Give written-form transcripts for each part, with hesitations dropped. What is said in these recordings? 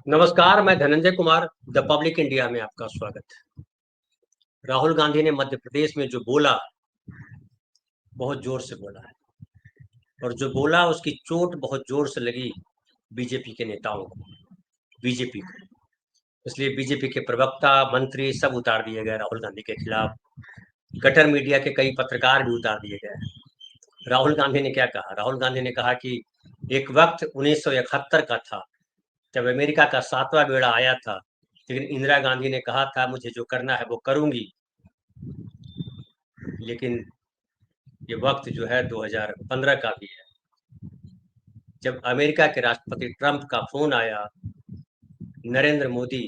नमस्कार, मैं Dhananjay Kumar, the public India में आपका स्वागत है। राहुल गांधी ने मध्य प्रदेश में जो बोला, बहुत जोर से बोला है और जो बोला उसकी चोट बहुत जोर से लगी बीजेपी के नेताओं को, बीजेपी को। इसलिए बीजेपी के प्रवक्ता, मंत्री सब उतार दिए गए राहुल गांधी के खिलाफ। गटर मीडिया के कई पत्रकार भी उतार दिए गए। राहुल गांधी ने क्या कहा? राहुल गांधी ने कहा कि एक वक्त 1971 का था, जब अमेरिका का 7वां बेड़ा आया था, लेकिन इंदिरा गांधी ने कहा था मुझे जो करना है वो करूंगी। लेकिन ये वक्त जो है 2015 का भी है, जब अमेरिका के राष्ट्रपति ट्रंप का फोन आया, नरेंद्र मोदी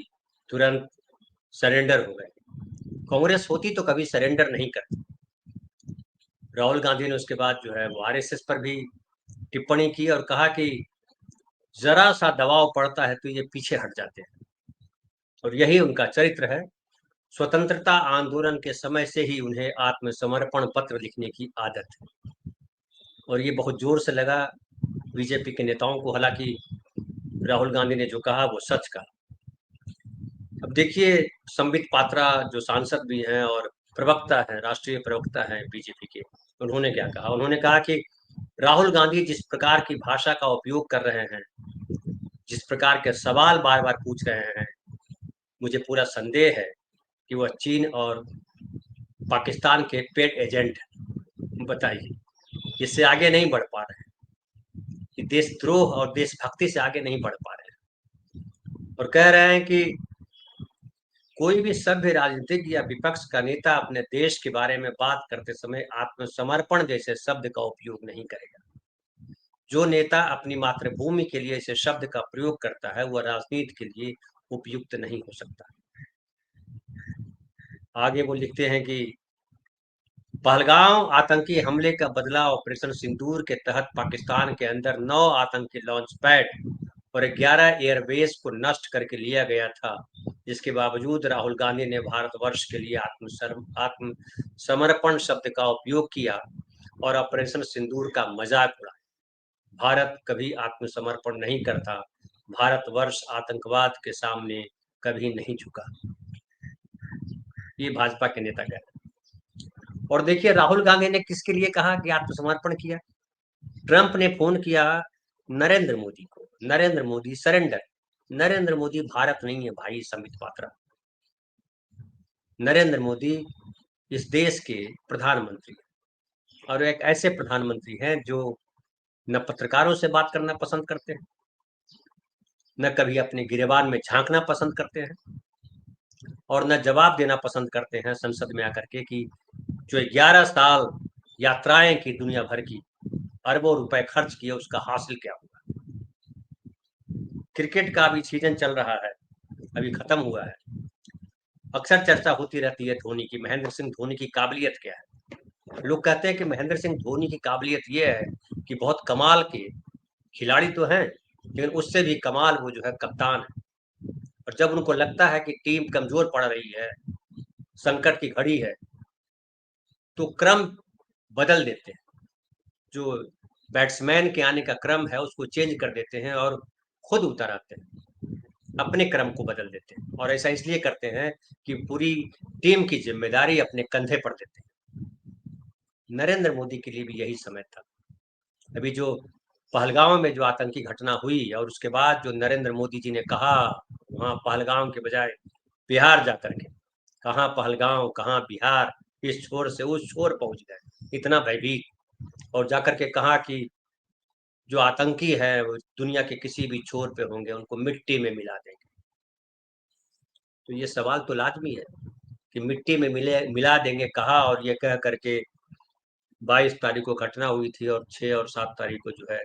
तुरंत सरेंडर हो गए। कांग्रेस होती तो कभी सरेंडर नहीं करती। राहुल गांधी ने उसके बाद जो है वो आरएसएस पर भी टिप्पणी की और कहा कि जरा सा दबाव पड़ता है तो ये पीछे हट जाते हैं, और यही उनका चरित्र है। स्वतंत्रता आंदोलन के समय से ही उन्हें आत्मसमर्पण पत्र लिखने की आदत है, और ये बहुत जोर से लगा बीजेपी के नेताओं को। हालांकि राहुल गांधी ने जो कहा वो सच कहा। अब देखिए, संबित पात्रा जो सांसद भी हैं और प्रवक्ता हैं, राष्ट्रीय प्रवक्ता हैं बीजेपी के, उन्होंने क्या कहा? उन्होंने कहा कि राहुल गांधी जिस प्रकार की भाषा का उपयोग कर रहे हैं, जिस प्रकार के सवाल बार बार पूछ रहे हैं, मुझे पूरा संदेह है कि वह चीन और पाकिस्तान के पेड एजेंट हैं। बताइए, इससे आगे नहीं बढ़ पा रहे हैं कि देशद्रोह और देशभक्ति से आगे नहीं बढ़ पा रहे हैं, और कह रहे हैं कि कोई भी सभ्य राजनीतिक या विपक्ष का नेता अपने देश के बारे में बात करते समय आत्मसमर्पण जैसे शब्द का उपयोग नहीं करेगा। जो नेता अपनी मातृभूमि के लिए इसे शब्द का प्रयोग करता है वह राजनीति के लिए उपयुक्त नहीं हो सकता। आगे वो लिखते हैं कि पहलगांव आतंकी हमले का बदला ऑपरेशन सिंदूर के तहत पाकिस्तान के अंदर 9 आतंकी लॉन्च पैड और 11 एयरबेस को नष्ट करके लिया गया था, जिसके बावजूद राहुल गांधी ने भारतवर्ष के लिए आत्मसमर्पण शब्द का उपयोग किया और ऑपरेशन सिंदूर का मजाक उड़ाया। भारत कभी आत्मसमर्पण नहीं करता। भारतवर्ष आतंकवाद के सामने कभी नहीं झुका। ये भाजपा के नेता कहते हैं। और देखिए, राहुल गांधी ने किसके लिए कहा कि आत्मसमर्पण किया? ट्रंप ने फोन किया नरेंद्र मोदी को, नरेंद्र मोदी सरेंडर। नरेंद्र मोदी भारत नहीं है भाई, संबित पात्रा। नरेंद्र मोदी इस देश के प्रधानमंत्री, और एक ऐसे प्रधानमंत्री हैं जो न पत्रकारों से बात करना पसंद करते हैं, न कभी अपने गिरेबान में झांकना पसंद करते हैं, और न जवाब देना पसंद करते हैं संसद में आकर के कि जो 11 साल यात्राएं की दुनिया भर की, अरबों रुपए खर्च किए, उसका हासिल क्या हुआ। क्रिकेट का अभी सीजन चल रहा है, अभी खत्म हुआ है। अक्सर चर्चा होती रहती है धोनी की, महेंद्र सिंह धोनी की काबिलियत क्या है। लोग कहते हैं कि महेंद्र सिंह धोनी की काबिलियत ये है कि बहुत कमाल के खिलाड़ी तो हैं, लेकिन उससे भी कमाल वो जो है कप्तान है। और जब उनको लगता है कि टीम कमजोर पड़ रही है, संकट की घड़ी है, तो क्रम बदल देते हैं। जो बैट्समैन के आने का क्रम है उसको चेंज कर देते हैं और खुद उतर आते हैं, अपने क्रम को बदल देते हैं। और ऐसा इसलिए करते हैं कि पूरी टीम की जिम्मेदारी अपने कंधे पर देते हैं। नरेंद्र मोदी के लिए भी यही समय था। अभी जो पहलगांव में जो आतंकी घटना हुई और उसके बाद जो नरेंद्र मोदी जी ने कहा, वहां पहलगांव के बजाय बिहार जाकर के, कहाँ पहलगांव कहाँ बिहार, इस छोर से उस छोर पहुंच गए, इतना भयभीत। और जाकर के कहा कि जो आतंकी है वो दुनिया के किसी भी छोर पे होंगे, उनको मिट्टी में मिला देंगे। तो ये सवाल तो लाजमी है कि मिट्टी में मिला देंगे कहा, और ये कह करके 22 तारीख को घटना हुई थी और 6 और 7 तारीख को जो है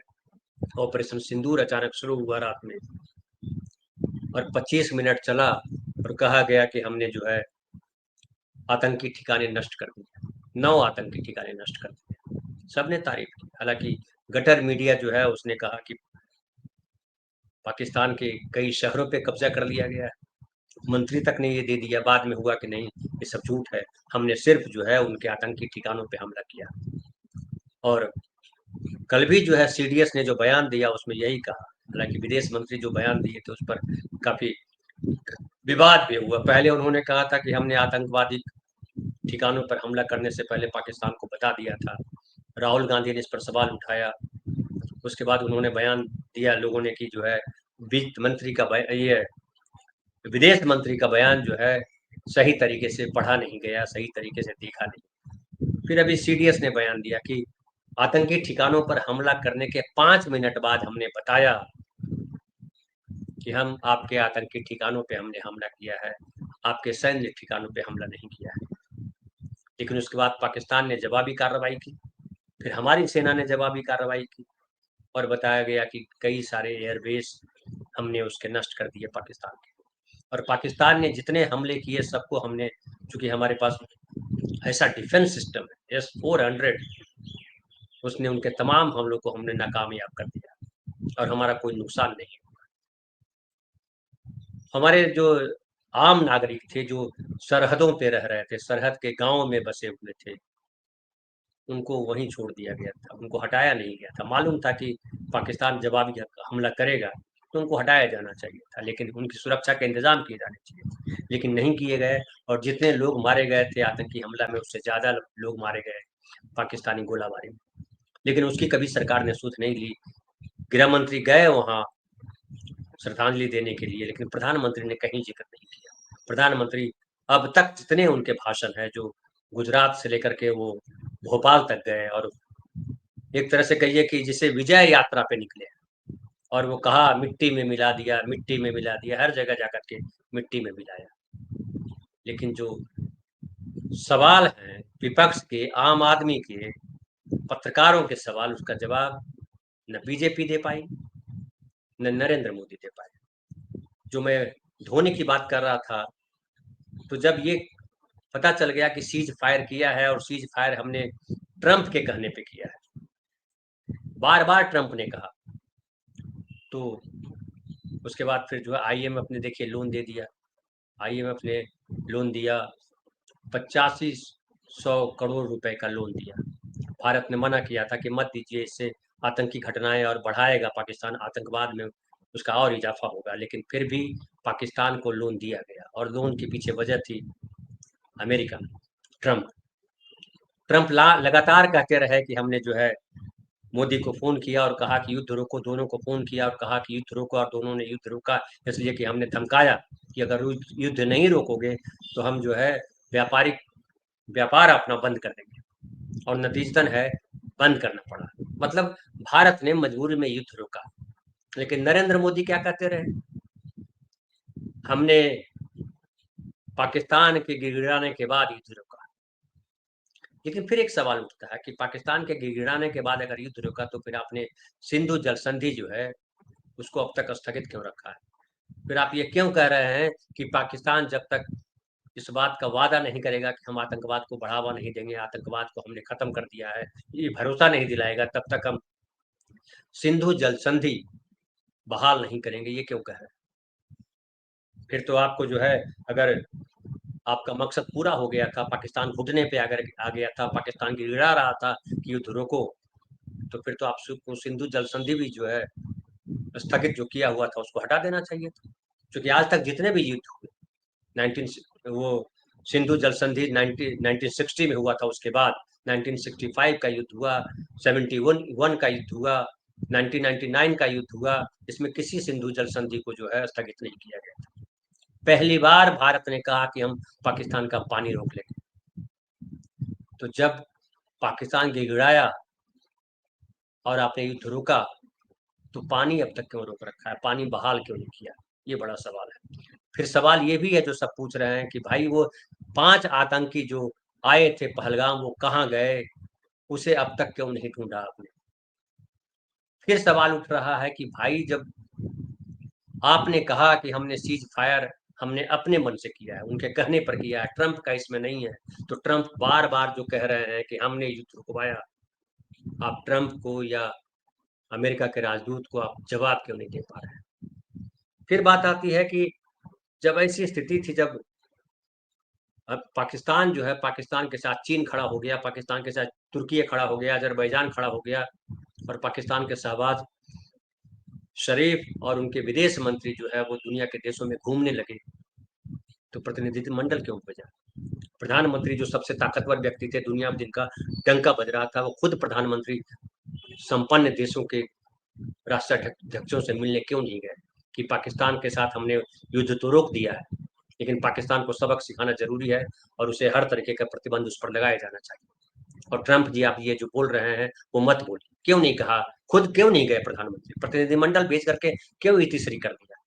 ऑपरेशन सिंदूर अचानक शुरू हुआ रात में, और 25 मिनट चला और कहा गया कि हमने जो है आतंकी ठिकाने नष्ट कर दिए, 9 आतंकी ठिकाने नष्ट कर दिए। सबने तारीफ की। हालांकि गटर मीडिया जो है उसने कहा कि पाकिस्तान के कई शहरों पे कब्जा कर लिया गया है। मंत्री तक ने ये दे दिया, बाद में हुआ कि नहीं, ये सब झूठ है, हमने सिर्फ जो है उनके आतंकी ठिकानों पे हमला किया। और कल भी जो है सीडीएस ने जो बयान दिया उसमें यही कहा हालांकि विदेश मंत्री जो बयान दिए थे उस पर काफी विवाद भी हुआ। पहले उन्होंने कहा था कि हमने आतंकवादी ठिकानों पर हमला करने से पहले पाकिस्तान को बता दिया था। राहुल गांधी ने इस पर सवाल उठाया। उसके बाद उन्होंने बयान दिया लोगों ने कि जो है वित्त मंत्री का ये विदेश मंत्री का बयान जो है सही तरीके से पढ़ा नहीं गया, सही तरीके से देखा नहीं। फिर अभी सीडीएस ने बयान दिया कि आतंकी ठिकानों पर हमला करने के 5 मिनट बाद हमने बताया कि हम आपके आतंकी ठिकानों पे हमने हमला किया है, आपके सैन्य ठिकानों पे हमला नहीं किया है। लेकिन उसके बाद पाकिस्तान ने जवाबी कार्रवाई की, फिर हमारी सेना ने जवाबी कार्रवाई की और बताया गया कि कई सारे एयरबेस हमने उसके नष्ट कर दिए पाकिस्तान के। और पाकिस्तान ने जितने हमले किए सबको हमने, चूंकि हमारे पास ऐसा डिफेंस सिस्टम है S-400, उसने उनके तमाम हमलों को हमने नाकामयाब कर दिया और हमारा कोई नुकसान नहीं। हमारे जो आम नागरिक थे जो सरहदों पे रह रहे थे, सरहद के गांव में बसे हुए थे, उनको वहीं छोड़ दिया गया था, उनको हटाया नहीं गया था। मालूम था कि पाकिस्तान जवाबी हमला करेगा तो उनको हटाया जाना चाहिए था, लेकिन उनकी सुरक्षा के इंतजाम किए जाने चाहिए, लेकिन नहीं किए गए। और जितने लोग मारे गए थे आतंकी हमला में, उससे ज्यादा लोग मारे गए पाकिस्तानी गोलाबारी में, लेकिन उसकी कभी सरकार ने सुध नहीं ली। गृह मंत्री गए वहां श्रद्धांजलि देने के लिए, लेकिन प्रधानमंत्री ने कहीं जिक्र नहीं किया। प्रधानमंत्री अब तक जितने उनके भाषण हैं, जो गुजरात से लेकर के वो भोपाल तक गए, और एक तरह से कहिए कि जिसे विजय यात्रा पे निकले, और वो कहा मिट्टी में मिला दिया, मिट्टी में मिला दिया, हर जगह जाकर के मिट्टी में मिलाया। लेकिन जो सवाल हैं विपक्ष के, आम आदमी के, पत्रकारों के सवाल, उसका जवाब न बीजेपी दे पाई न नरेंद्र मोदी दे पाए। जो मैं धोनी की बात कर रहा था, तो जब ये पता चल गया कि सीज फायर किया है, और सीज फायर हमने ट्रंप के कहने पे किया है, बार बार ट्रंप ने कहा, तो उसके बाद फिर जो है आईएमएफ ने देखिए लोन दे दिया। आईएमएफ ने लोन दिया, 8500 करोड़ रुपए का लोन दिया। भारत ने मना किया था कि मत दीजिए, इससे आतंकी घटनाएं और बढ़ाएगा पाकिस्तान, आतंकवाद में उसका और इजाफा होगा। लेकिन फिर भी पाकिस्तान को लोन दिया गया, और लोन के पीछे वजह थी अमेरिका, ट्रंप। ट्रंप लगातार कहते रहे कि हमने जो है मोदी को फोन किया और कहा कि युद्ध रोको, दोनों को फोन किया और कहा कि युद्ध रोको, और दोनों ने युद्ध रोका, इसलिए कि हमने धमकाया कि अगर युद्ध नहीं रोकोगे तो हम जो है व्यापारिक व्यापार अपना बंद कर देंगे, और नतीजतन है बंद करना पड़ा। मतलब भारत ने मजबूरी में युद्ध रोका। लेकिन नरेंद्र मोदी क्या कहते रहे, हमने पाकिस्तान के गिड़गिड़ाने के बाद युद्ध रोका। लेकिन फिर एक सवाल उठता है कि पाकिस्तान के गिड़गिड़ाने के बाद अगर युद्ध रोका, तो फिर आपने सिंधु जल संधि जो है उसको अब तक स्थगित क्यों रखा है? फिर आप ये क्यों कह रहे हैं कि पाकिस्तान जब तक इस बात का वादा नहीं करेगा कि हम आतंकवाद को बढ़ावा नहीं देंगे, आतंकवाद को हमने खत्म कर दिया है, ये भरोसा नहीं दिलाएगा, तब तक हम सिंधु जल संधि बहाल नहीं करेंगे, ये क्यों कह रहे हैं? फिर तो आपको जो है, अगर आपका मकसद पूरा हो गया था, पाकिस्तान घुटने पे अगर आ गया था, पाकिस्तान गिड़ा रहा था कि युद्ध रोको, तो फिर तो आपको सिंधु जल संधि भी जो है स्थगित जो किया हुआ था उसको हटा देना चाहिए था। क्योंकि आज तक जितने भी युद्ध हुए, 19 वो सिंधु जल संधि 1960 में हुआ था, उसके बाद 1965 का युद्ध हुआ, 71 का युद्ध हुआ, 1999 का युद्ध हुआ, इसमें किसी सिंधु जल संधि को जो है स्थगित नहीं किया गया था। पहली बार भारत ने कहा कि हम पाकिस्तान का पानी रोक लेंगे। तो जब पाकिस्तान गिड़गिड़ाया और आपने युद्ध रोका, तो पानी अब तक क्यों रोक रखा है, पानी बहाल क्यों नहीं किया? ये बड़ा सवाल है। फिर सवाल ये भी है जो सब पूछ रहे हैं कि भाई वो 5 आतंकी जो आए थे पहलगाम, वो कहाँ गए, उसे अब तक क्यों नहीं ढूंढा आपने? फिर सवाल उठ रहा है कि भाई जब आपने कहा कि हमने सीज फायर हमने अपने मन से किया है, उनके कहने पर किया है, ट्रंप का इसमें नहीं है, तो ट्रंप बार बार जो कह रहे हैं कि हमने युद्ध रुकवाया, आप ट्रंप को या अमेरिका के राजदूत को आप जवाब क्यों नहीं दे पा रहे हैं? फिर बात आती है कि जब ऐसी स्थिति थी, जब अब पाकिस्तान जो है, पाकिस्तान के साथ चीन खड़ा हो गया, पाकिस्तान के साथ तुर्की खड़ा हो गया, अजरबैजान खड़ा हो गया, और पाकिस्तान के शहबाज शरीफ और उनके विदेश मंत्री जो है वो दुनिया के देशों में घूमने लगे, तो प्रतिनिधिमंडल क्यों भेजा? प्रधानमंत्री जो सबसे ताकतवर व्यक्ति थे दुनिया में, जिनका डंका बज रहा था, वो खुद प्रधानमंत्री संपन्न देशों के राष्ट्राध्यक्षों से मिलने क्यों नहीं गए? कि पाकिस्तान के साथ हमने युद्ध तो रोक दिया है, लेकिन पाकिस्तान को सबक सिखाना जरूरी है और उसे हर तरीके का प्रतिबंध उस पर लगाया जाना चाहिए। और ट्रंप जी, आप ये जो बोल रहे हैं वो मत बोलिए। क्यों नहीं कहा? खुद क्यों नहीं गए प्रधानमंत्री? प्रतिनिधिमंडल भेज करके क्यों इतिश्री कर दिया?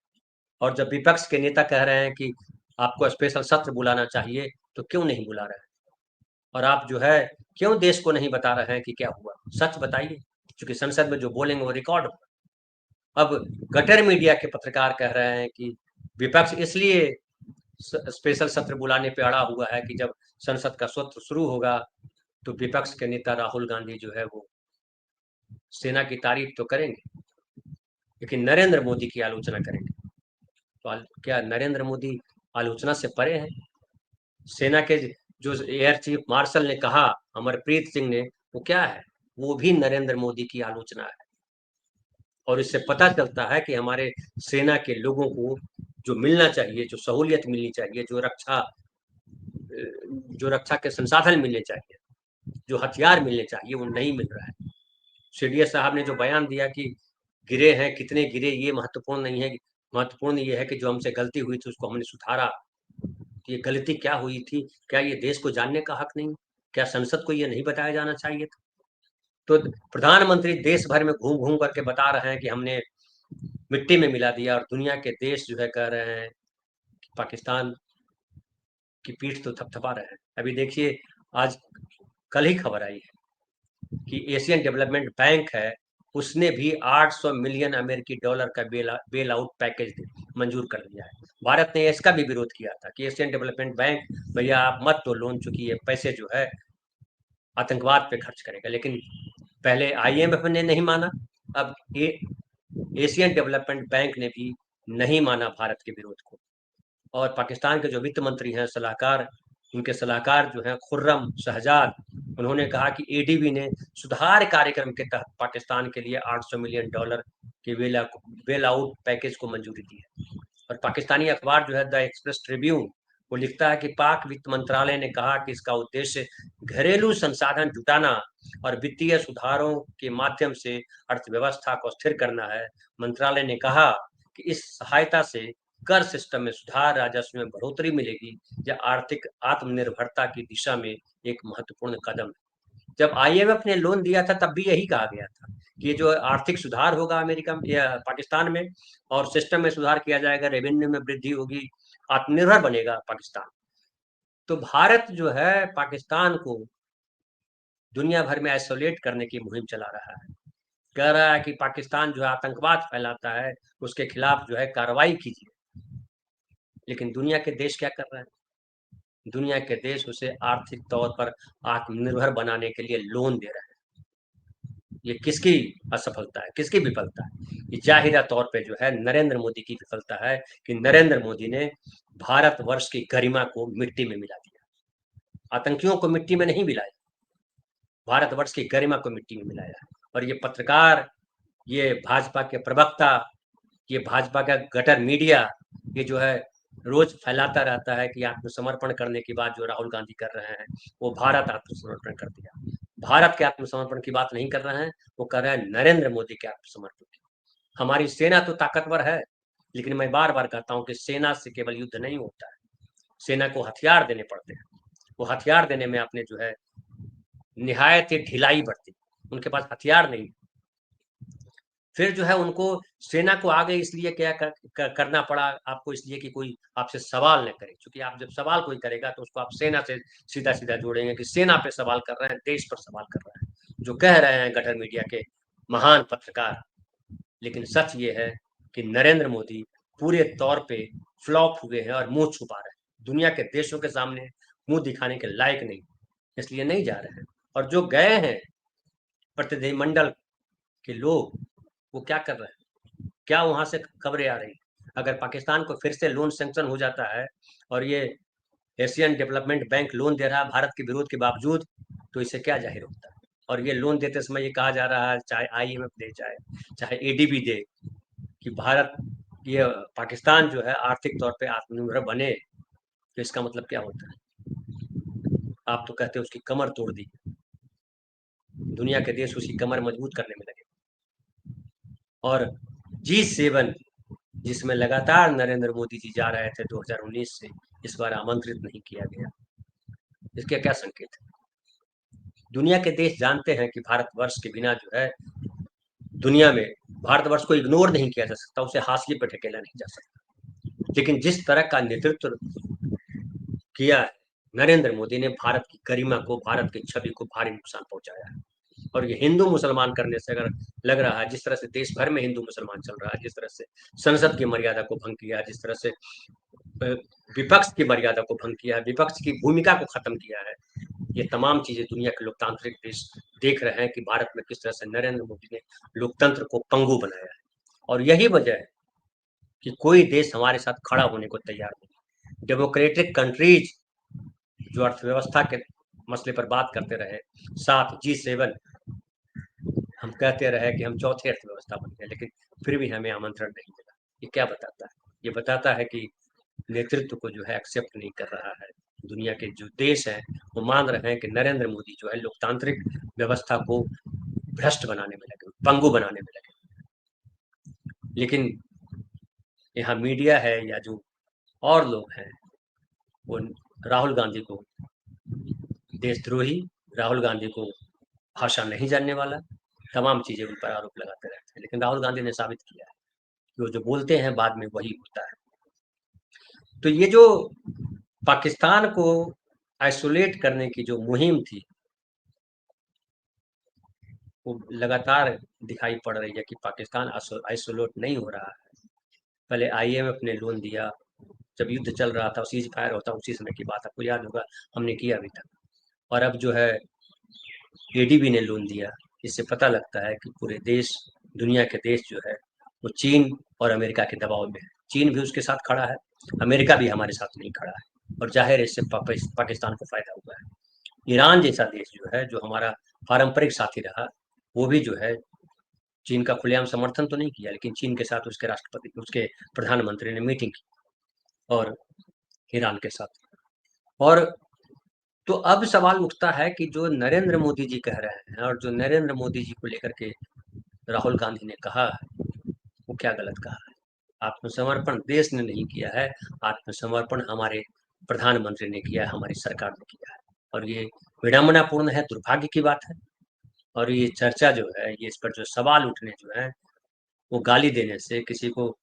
और जब विपक्ष के नेता कह रहे हैं कि आपको स्पेशल सत्र बुलाना चाहिए, तो क्यों नहीं बुला रहे हैं? और आप जो है क्यों देश को नहीं बता रहे हैं कि क्या हुआ? सच बताइए, क्योंकि संसद में जो बोलेंगे वो रिकॉर्ड होगा। अब गटर मीडिया के पत्रकार कह रहे हैं कि विपक्ष इसलिए स्पेशल सत्र बुलाने पे अड़ा हुआ है कि जब संसद का सत्र शुरू होगा तो विपक्ष के नेता राहुल गांधी जो है वो सेना की तारीफ तो करेंगे, लेकिन नरेंद्र मोदी की आलोचना करेंगे। तो क्या नरेंद्र मोदी आलोचना से परे हैं? सेना के जो एयर चीफ मार्शल ने कहा, अमरप्रीत सिंह ने, वो क्या है? वो भी नरेंद्र मोदी की आलोचना है। और इससे पता चलता है कि हमारे सेना के लोगों को जो मिलना चाहिए, जो सहूलियत मिलनी चाहिए, जो रक्षा के संसाधन मिलने चाहिए, जो हथियार मिलने चाहिए, वो नहीं मिल रहा है। सीडीएस साहब ने जो बयान दिया कि गिरे हैं, कितने गिरे, ये महत्वपूर्ण नहीं है। महत्वपूर्ण ये है कि जो हमसे गलती हुई थी उसको हमने सुधारा। ये गलती क्या हुई थी? क्या ये देश को जानने का हक नहीं? क्या संसद को ये नहीं बताया जाना चाहिए था? तो प्रधानमंत्री देश भर में घूम घूम करके बता रहे हैं कि हमने मिट्टी में मिला दिया, और दुनिया के देश जो है कह रहे हैं कि पाकिस्तान की पीठ तो थपथपा रहे हैं। अभी देखिए, आज कल ही खबर आई है कि एशियन डेवलपमेंट बैंक है, उसने भी 800 मिलियन अमेरिकी डॉलर का बेल आउट पैकेज मंजूर कर दिया है। भारत ने इसका भी विरोध किया था कि एशियन डेवलपमेंट बैंक, भैया आप मत तो लोन, चुकी ये पैसे जो है आतंकवाद पे खर्च करेगा। लेकिन पहले आईएमएफ ने नहीं माना, अब एशियन डेवलपमेंट बैंक ने भी नहीं माना भारत के विरोध को। और पाकिस्तान के जो वित्त मंत्री हैं, सलाहकार, उनके सलाहकार जो हैं खुर्रम शहजाद, उन्होंने कहा कि एडीबी ने सुधार कार्यक्रम के तहत पाकिस्तान के लिए 800 मिलियन डॉलर के बेल आउट पैकेज को मंजूरी दी है। और पाकिस्तानी अखबार जो है द एक्सप्रेस ट्रिब्यून, वो लिखता है कि पाक वित्त मंत्रालय ने कहा कि इसका उद्देश्य घरेलू संसाधन जुटाना और वित्तीय सुधारों के माध्यम से अर्थव्यवस्था को स्थिर करना है। मंत्रालय ने कहा कि इस सहायता से कर सिस्टम में सुधार, राजस्व में बढ़ोतरी मिलेगी, यह आर्थिक आत्मनिर्भरता की दिशा में एक महत्वपूर्ण कदम है। जब आईएमएफ ने लोन दिया था तब भी यही कहा गया था कि ये जो आर्थिक सुधार होगा अमेरिका या पाकिस्तान में, और सिस्टम में सुधार किया जाएगा, रेवेन्यू में वृद्धि होगी, आत्मनिर्भर बनेगा पाकिस्तान। तो भारत जो है पाकिस्तान को दुनिया भर में आइसोलेट करने की मुहिम चला रहा है। कह रहा है कि पाकिस्तान जो है आतंकवाद फैलाता है, उसके खिलाफ जो है कार्रवाई कीजिए। लेकिन दुनिया के देश क्या कर रहे हैं? दुनिया के देश उसे आर्थिक तौर पर आत्मनिर्भर बनाने के लिए लोन दे रहे हैं। ये किसकी असफलता है, किसकी विफलता है? ये जाहिरा तौर पे जो है नरेंद्र मोदी की विफलता है कि नरेंद्र मोदी ने भारतवर्ष की गरिमा को मिट्टी में मिला दिया। आतंकियों को मिट्टी में नहीं मिलाया, भारतवर्ष की गरिमा को मिट्टी में मिलाया। और ये पत्रकार, ये भाजपा के प्रवक्ता, ये भाजपा का गटर मीडिया, ये जो है रोज फैलाता रहता है कि आत्मसमर्पण करने की बात जो राहुल गांधी कर रहे हैं, वो भारत आत्मसमर्पण कर दिया। भारत के आत्मसमर्पण की बात नहीं कर रहे हैं, वो कर रहे हैं नरेंद्र मोदी के आत्मसमर्पण की। हमारी सेना तो ताकतवर है, लेकिन मैं बार बार कहता हूं कि सेना से केवल युद्ध नहीं होता है, सेना को हथियार देने पड़ते हैं। वो हथियार देने में आपने जो है निहायत ही ढिलाई बरती, उनके पास हथियार नहीं। फिर जो है उनको सेना को आगे इसलिए क्या करना पड़ा आपको, इसलिए कि कोई आपसे सवाल न करे। क्योंकि आप जब सवाल कोई करेगा तो उसको आप सेना से सीधा सीधा जोड़ेंगे कि सेना पे सवाल कर रहे हैं, देश पर सवाल कर रहे हैं, जो कह रहे हैं गटर मीडिया के महान पत्रकार। लेकिन सच ये है कि नरेंद्र मोदी पूरे तौर पे फ्लॉप हुए हैं और मुंह छुपा रहे हैं, दुनिया के देशों के सामने मुंह दिखाने के लायक नहीं, इसलिए नहीं जा रहे हैं। और जो गए हैं प्रतिनिधिमंडल के लोग, वो क्या कर रहे हैं? क्या वहां से खबरें आ रही? अगर पाकिस्तान को फिर से लोन सैंक्शन हो जाता है और ये एशियन डेवलपमेंट बैंक लोन दे रहा है भारत के विरोध के बावजूद, तो इससे क्या जाहिर होता है? और ये लोन देते समय ये कहा जा रहा है, चाहे आईएमएफ दे, चाहे चाहे एडीबी दे, कि भारत ये पाकिस्तान जो है आर्थिक तौर पे आत्मनिर्भर बने, तो इसका मतलब क्या होता है? आप तो कहते हो उसकी कमर तोड़ दी, दुनिया के देश उसकी कमर मजबूत करने में लगे। और G7 जिसमें लगातार नरेंद्र मोदी जी जा रहे थे 2019 से, इस बार आमंत्रित नहीं किया गया। इसके क्या संकेत है? दुनिया के देश जानते हैं कि भारतवर्ष के बिना जो है दुनिया में भारतवर्ष को इग्नोर नहीं किया जा सकता, उसे हाशिए पर ढकेला नहीं जा सकता। लेकिन जिस तरह का नेतृत्व किया है नरेंद्र मोदी ने, भारत की गरिमा को, भारत की छवि को भारी नुकसान पहुंचाया है। और ये हिंदू मुसलमान करने से अगर लग रहा है, जिस तरह से देश भर में हिंदू मुसलमान चल रहा है, जिस तरह से संसद की मर्यादा को भंग किया, जिस तरह से विपक्ष की मर्यादा को भंग किया है, विपक्ष की भूमिका को खत्म किया है, ये तमाम चीजें दुनिया के लोकतांत्रिक देश देख रहे हैं कि भारत में किस तरह से नरेंद्र मोदी ने लोकतंत्र को पंगु बनाया है। और यही वजह है कि कोई देश हमारे साथ खड़ा होने को तैयार नहीं। डेमोक्रेटिक कंट्रीज जो अर्थव्यवस्था के मसले पर बात करते रहे, साथ G7 हम कहते रहे कि हम चौथे अर्थव्यवस्था बन गए, लेकिन फिर भी हमें आमंत्रण नहीं मिला। ये क्या बताता है? ये बताता है कि नेतृत्व को जो है एक्सेप्ट नहीं कर रहा है। दुनिया के जो देश हैं वो मान रहे हैं कि नरेंद्र मोदी जो है लोकतांत्रिक व्यवस्था को भ्रष्ट बनाने में लगे, पंगु बनाने में लगे। लेकिन यहाँ मीडिया है या जो और लोग हैं, वो राहुल गांधी को देशद्रोही, राहुल गांधी को भाषा नहीं जानने वाला, तमाम चीजें उन पर आरोप लगाते रहते हैं। लेकिन राहुल गांधी ने साबित किया है कि वो जो बोलते हैं बाद में वही होता है। तो ये जो पाकिस्तान को आइसोलेट करने की जो मुहिम थी, वो लगातार दिखाई पड़ रही है कि पाकिस्तान आइसोलेट नहीं हो रहा है। पहले IMF ने लोन दिया, जब युद्ध चल रहा था, सीज फायर होता, उसी समय की बात आपको याद होगा, हमने किया अभी तक। और अब जो है ADB ने लोन दिया। इससे पता लगता है कि पूरे देश, दुनिया के देश जो है वो चीन और अमेरिका के दबाव में है। चीन भी उसके साथ खड़ा है, अमेरिका भी हमारे साथ नहीं खड़ा है, और जाहिर है इससे पाकिस्तान को फायदा हुआ है। ईरान जैसा देश जो है, जो हमारा पारंपरिक साथी रहा, वो भी जो है चीन का खुलेआम समर्थन तो नहीं किया, लेकिन चीन के साथ उसके राष्ट्रपति, उसके प्रधानमंत्री ने मीटिंग की, और ईरान के साथ। और तो अब सवाल उठता है कि जो नरेंद्र मोदी जी कह रहे हैं और जो नरेंद्र मोदी जी को लेकर के राहुल गांधी ने कहा है, वो क्या गलत कहा है? आत्मसमर्पण देश ने नहीं किया है, आत्मसमर्पण हमारे प्रधानमंत्री ने किया है, हमारी सरकार ने किया है। और ये विडंबनापूर्ण है, दुर्भाग्य की बात है। और ये चर्चा जो है, ये इस पर जो सवाल उठने जो है, वो गाली देने से, किसी को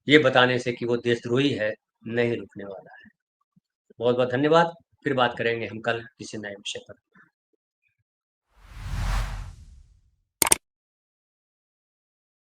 ये बताने से कि वो देशद्रोही है, नहीं रुकने वाला है। बहुत बहुत धन्यवाद। फिर बात करेंगे हम कल किसी नए विषय पर।